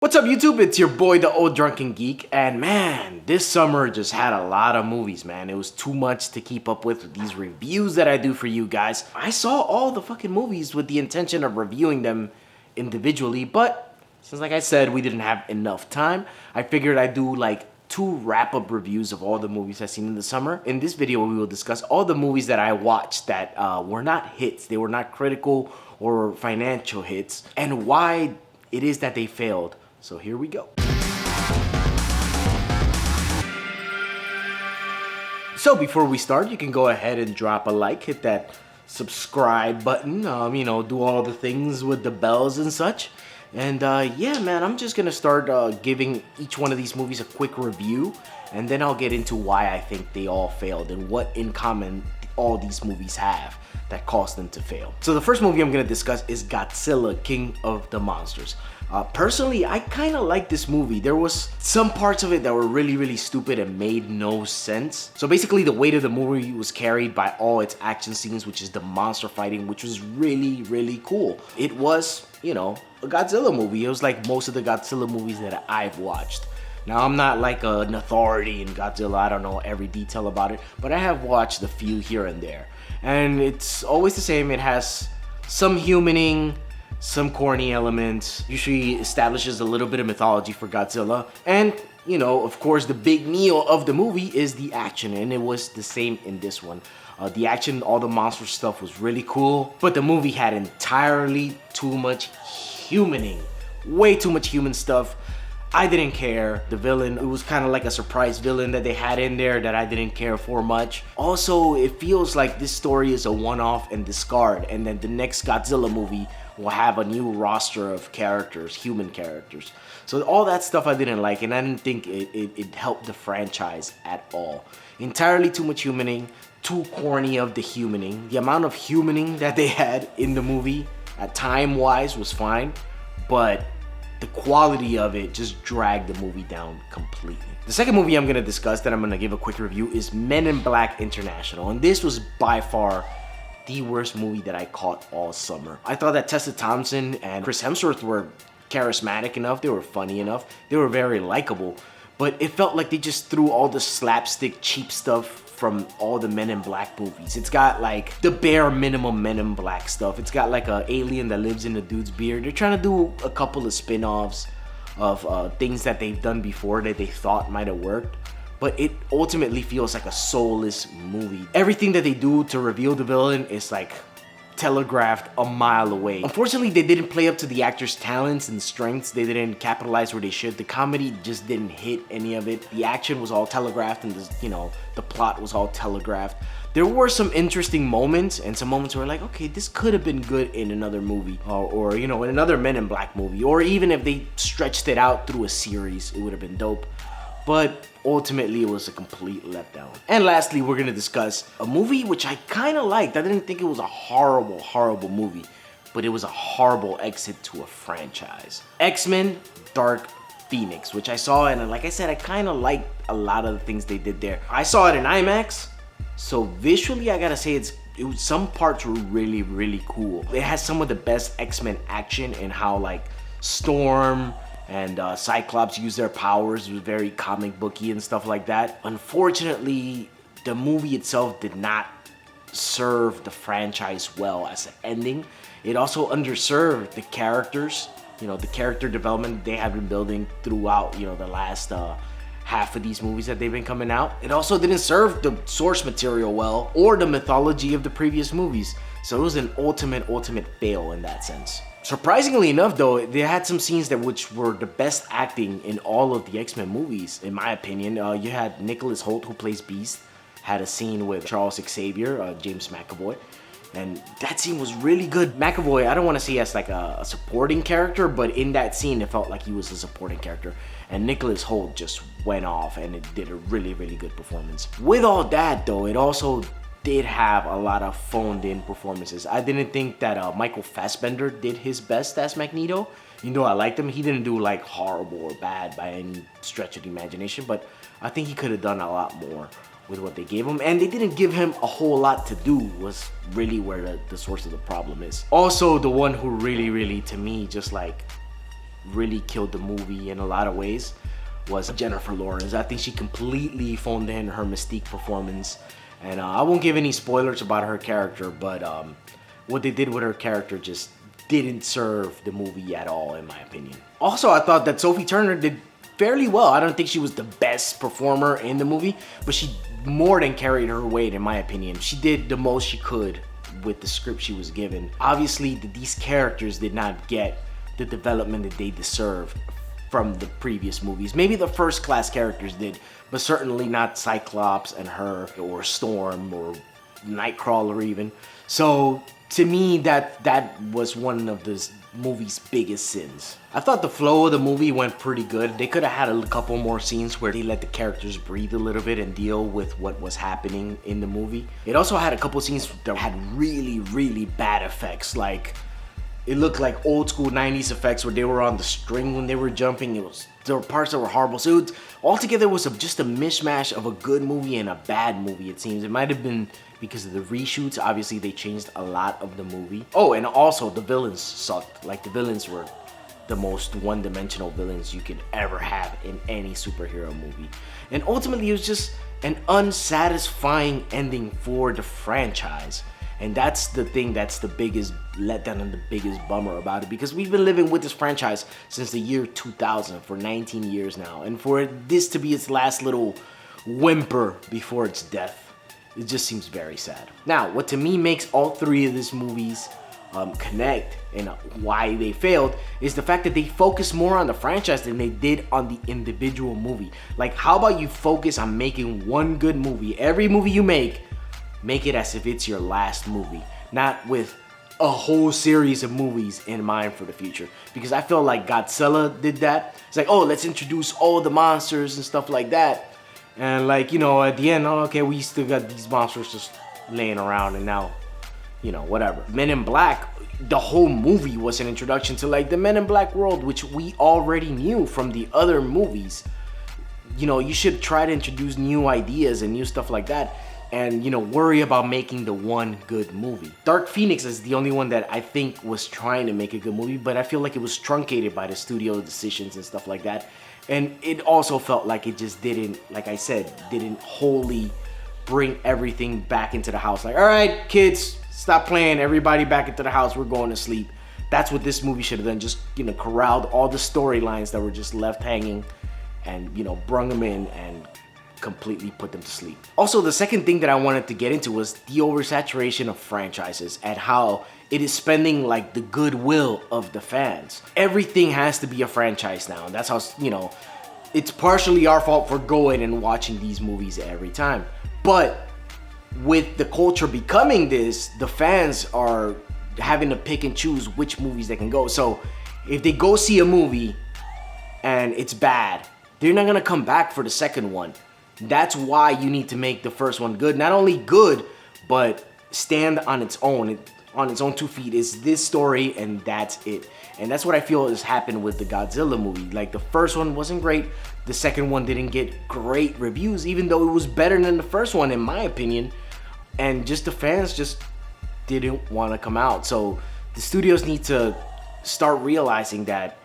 What's up YouTube? It's your boy the Ol Drunken Geek, and man, this summer just had a lot of movies, man. It was too much to keep up with these reviews that I do for you guys. I saw all the fucking movies with the intention of reviewing them individually, but since like I said, we didn't have enough time, I figured I'd do like 2 wrap-up reviews of all the movies I've seen in the summer. In this video, we will discuss all the movies that I watched that were not hits, they were not critical or financial hits, and why it is that they failed. So here we go. So before we start, you can go ahead and drop a like, hit that subscribe button, do all the things with the bells and such. And yeah, man, I'm just gonna start giving each one of these movies a quick review, and then I'll get into why I think they all failed and what in common all these movies have that caused them to fail. So the first movie I'm gonna discuss is Godzilla, King of the Monsters. Personally, I kind of like this movie. There was some parts of it that were really stupid and made no sense. So basically the weight of the movie was carried by all its action scenes, which is the monster fighting, which was really cool. It was, a Godzilla movie. It was like most of the Godzilla movies that I've watched. Now, I'm not like an authority in Godzilla. I don't know every detail about it, but I have watched a few here and there. And it's always the same. It has some humaning, some corny elements, usually establishes a little bit of mythology for Godzilla. And, of course, the big meal of the movie is the action, and it was the same in this one. The action, all the monster stuff was really cool, but the movie had entirely too much humaning. Way too much human stuff. I didn't care. The villain, it was kind of like a surprise villain that they had in there that I didn't care for much. Also, it feels like this story is a one-off and discard, and then the next Godzilla movie will have a new roster of characters, human characters. So all that stuff I didn't like, and I didn't think it helped the franchise at all. Entirely too much humaning, too corny of the humaning. The amount of humaning that they had in the movie, at time-wise, was fine, but the quality of it just dragged the movie down completely. The second movie I'm gonna discuss that I'm gonna give a quick review is Men in Black International, and this was by far the worst movie that I caught all summer. I thought that Tessa Thompson and Chris Hemsworth were charismatic enough, they were funny enough, they were very likable, but it felt like they just threw all the slapstick cheap stuff from all the Men in Black movies. It's got like the bare minimum Men in Black stuff. It's got like an alien that lives in a dude's beard. They're trying to do a couple of spin-offs of things that they've done before that they thought might have worked, but it ultimately feels like a soulless movie. Everything that they do to reveal the villain is like telegraphed a mile away. Unfortunately, they didn't play up to the actors' talents and strengths. They didn't capitalize where they should. The comedy just didn't hit any of it. The action was all telegraphed, and the plot was all telegraphed. There were some interesting moments, and some moments where like, okay, this could have been good in another movie, or in another Men in Black movie, or even if they stretched it out through a series, it would have been dope. But ultimately, it was a complete letdown. And lastly, we're gonna discuss a movie which I kind of liked. I didn't think it was a horrible movie, but it was a horrible exit to a franchise. X-Men Dark Phoenix, which I saw, and like I said, I kind of liked a lot of the things they did there. I saw it in IMAX, so visually, I gotta say some parts were really cool. It has some of the best X-Men action and how like Storm and Cyclops use their powers. It was very comic booky and stuff like that. Unfortunately, the movie itself did not serve the franchise well as an ending. It also underserved the characters, the character development they have been building throughout, the last half of these movies that they've been coming out. It also didn't serve the source material well or the mythology of the previous movies. So it was an ultimate fail in that sense. Surprisingly enough, though, they had some scenes which were the best acting in all of the X-Men movies, in my opinion. You had Nicholas Hoult, who plays Beast, had a scene with Charles Xavier, James McAvoy, and that scene was really good. McAvoy, I don't want to say as like a supporting character, but in that scene, it felt like he was a supporting character. And Nicholas Hoult just went off, and it did a really good performance. With all that, though, it also did have a lot of phoned in performances. I didn't think that Michael Fassbender did his best as Magneto. I liked him, he didn't do like horrible or bad by any stretch of the imagination, but I think he could have done a lot more with what they gave him, and they didn't give him a whole lot to do was really where the source of the problem is. Also, the one who really to me just like really killed the movie in a lot of ways was Jennifer Lawrence. I think she completely phoned in her Mystique performance. And I won't give any spoilers about her character, but what they did with her character just didn't serve the movie at all, in my opinion. Also, I thought that Sophie Turner did fairly well. I don't think she was the best performer in the movie, but she more than carried her weight, in my opinion. She did the most she could with the script she was given. Obviously, these characters did not get the development that they deserved from the previous movies. Maybe the first class characters did, but certainly not Cyclops and her, or Storm, or Nightcrawler even. So to me, that was one of this movie's biggest sins. I thought the flow of the movie went pretty good. They could have had a couple more scenes where they let the characters breathe a little bit and deal with what was happening in the movie. It also had a couple scenes that had really, really bad effects. Like, it looked like old school 90s effects where they were on the string when they were jumping. There were parts that were horrible. So altogether it was just a mishmash of a good movie and a bad movie, it seems. It might have been because of the reshoots. Obviously, they changed a lot of the movie. Oh, and also the villains sucked. Like, the villains were the most one-dimensional villains you could ever have in any superhero movie. And ultimately, it was just an unsatisfying ending for the franchise. And that's the thing that's the biggest letdown and the biggest bummer about it, because we've been living with this franchise since the year 2000 for 19 years now. And for this to be its last little whimper before its death, it just seems very sad. Now, what to me makes all three of these movies connect and why they failed is the fact that they focus more on the franchise than they did on the individual movie. Like, how about you focus on making one good movie? Every movie you make it as if it's your last movie, not with a whole series of movies in mind for the future. Because I feel like Godzilla did that. It's like, oh, let's introduce all the monsters and stuff like that. And like, you know, at the end, oh, okay, we still got these monsters just laying around, and now, you know, whatever. Men in Black, the whole movie was an introduction to like the Men in Black world, which we already knew from the other movies. You know, you should try to introduce new ideas and new stuff like that, and, you know, worry about making the one good movie. Dark Phoenix is the only one that I think was trying to make a good movie, but I feel like it was truncated by the studio decisions and stuff like that. And it also felt like it just didn't, like I said, didn't wholly bring everything back into the house. Like, all right, kids, stop playing, everybody back into the house, we're going to sleep. That's what this movie should have done. Just, you know, corralled all the storylines that were just left hanging and, you know, brung them in and completely put them to sleep. Also, the second thing that I wanted to get into was the oversaturation of franchises and how it is spending like the goodwill of the fans. Everything has to be a franchise now, and that's how, you know, it's partially our fault for going and watching these movies every time. But with the culture becoming this, the fans are having to pick and choose which movies they can go. So if they go see a movie and it's bad, they're not gonna come back for the second one. That's why you need to make the first one good. Not only good, but stand on its own. On its own 2 feet. Is this story, and that's it. And that's what I feel has happened with the Godzilla movie. Like, the first one wasn't great. The second one didn't get great reviews, even though it was better than the first one, in my opinion. And just the fans just didn't want to come out. So the studios need to start realizing that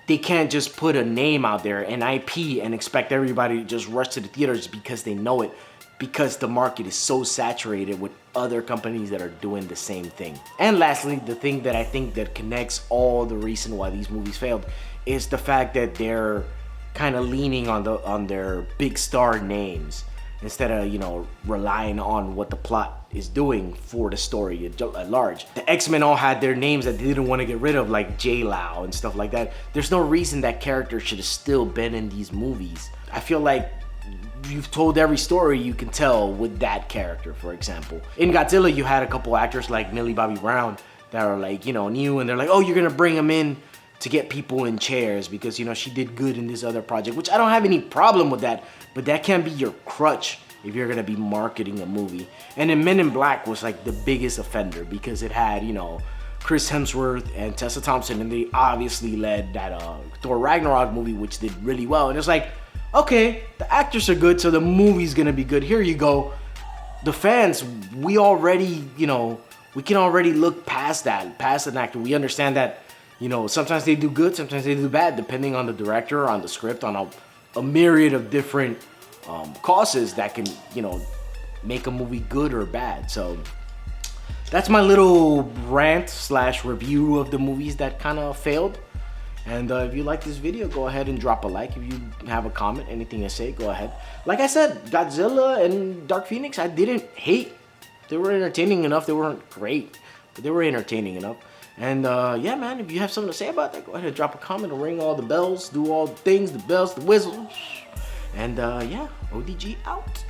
they can't just put a name out there, an IP, and expect everybody to just rush to the theaters because they know it, because the market is so saturated with other companies that are doing the same thing. And lastly, the thing that I think that connects all the reason why these movies failed is the fact that they're kind of leaning on their big star names instead of, you know, relying on what the plot is doing for the story at large. The X-Men all had their names that they didn't want to get rid of, like J-Lao and stuff like that. There's no reason that character should have still been in these movies. I feel like you've told every story you can tell with that character, for example. In Godzilla, you had a couple actors like Millie Bobby Brown that are like, you know, new, and they're like, oh, you're gonna bring them in to get people in chairs because, you know, she did good in this other project, which I don't have any problem with that, but that can't be your crutch if you're gonna be marketing a movie. And then Men in Black was like the biggest offender because it had, you know, Chris Hemsworth and Tessa Thompson, and they obviously led that Thor Ragnarok movie, which did really well. And it's like, okay, the actors are good, so the movie's gonna be good. Here you go. The fans, we already, you know, we can already look past that, past an actor. We understand that You know, sometimes they do good, sometimes they do bad, depending on the director, on the script, on a myriad of different causes that can, you know, make a movie good or bad. So that's my little rant slash review of the movies that kind of failed. And if you like this video, go ahead and drop a like. If you have a comment, anything to say, go ahead. Like I said, Godzilla and Dark Phoenix, I didn't hate. They were entertaining enough. They weren't great, but they were entertaining enough. And yeah, man, if you have something to say about that, go ahead and drop a comment or ring all the bells, do all the things, the bells, the whistles. And yeah, ODG out.